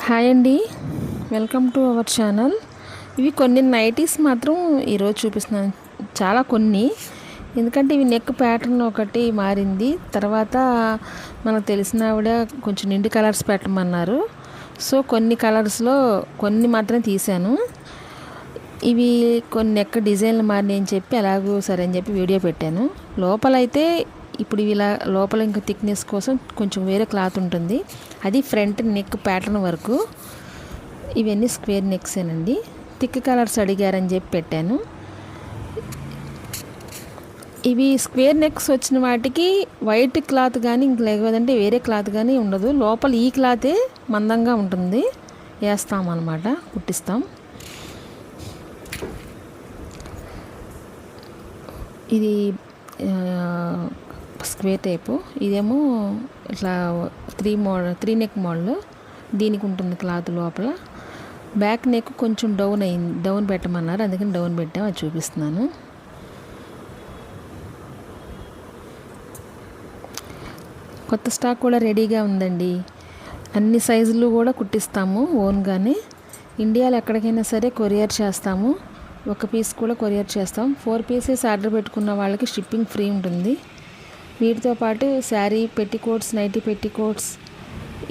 Hi అండి, welcome to our channel. ఇవి కొన్ని నైటీస్ మాత్రం ఈరోజు చూపిస్తున్నాను. చాలా కొన్ని, ఎందుకంటే ఇవి నెక్ ప్యాటర్న్ ఒకటి మారింది. తర్వాత మనకు తెలిసిన ఆవిడ కొంచెం నిండు కలర్స్ పెట్టమన్నారు. సో కొన్ని కలర్స్లో కొన్ని మాత్రం తీశాను. ఇవి కొన్ని నెక్ డిజైన్లు మారినాయి అని చెప్పి అలాగూ సరే అని చెప్పి వీడియో పెట్టాను. లోపలైతే ఇప్పుడు ఇలా లోపల ఇంకా థిక్నెస్ కోసం కొంచెం వేరే క్లాత్ ఉంటుంది. అది ఫ్రంట్ నెక్ ప్యాటర్న్ వరకు. ఇవన్నీ స్క్వేర్ నెక్సేనండి. థిక్ కలర్స్ అడిగారని చెప్పి పెట్టాను. ఇవి స్క్వేర్ నెక్స్ వచ్చిన వాటికి వైట్ క్లాత్ కానీ ఇంక లేకపోతే వేరే క్లాత్ కానీ ఉండదు. లోపల ఈ క్లాతే మందంగా ఉంటుంది. వేస్తాం అన్నమాట, కుట్టిస్తాం. ఇది స్క్వేర్ టైపు, ఇదేమో ఇట్లా త్రీ నెక్ మోడల్. దీనికి ఉంటుంది క్లాత్ లోపల. బ్యాక్ నెక్ కొంచెం డౌన్ పెట్టమన్నారు, అందుకని డౌన్ పెట్టాము. అది చూపిస్తున్నాను. కొత్త స్టాక్ కూడా రెడీగా ఉందండి. అన్ని సైజులు కూడా కుట్టిస్తాము ఓన్గానే. ఇండియాలో ఎక్కడికైనా సరే కొరియర్ చేస్తాము. ఒక పీస్ కూడా కొరియర్ చేస్తాం. 4 పీసెస్ ఆర్డర్ పెట్టుకున్న వాళ్ళకి షిప్పింగ్ ఫ్రీ ఉంటుంది. వీటితో పాటు శారీ పెట్టికోట్స్, నైటీ పెట్టికోట్స్,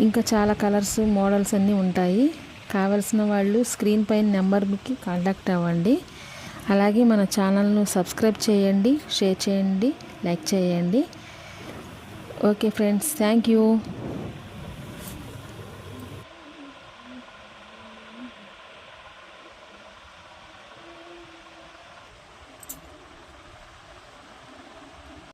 ఇంకా చాలా కలర్స్, మోడల్స్ అన్నీ ఉంటాయి. కావాల్సిన వాళ్ళు స్క్రీన్ పైన నెంబర్కి కాంటాక్ట్ అవ్వండి. అలాగే మన ఛానల్ను సబ్స్క్రైబ్ చేయండి, షేర్ చేయండి, లైక్ చేయండి. Okay friends, thank you.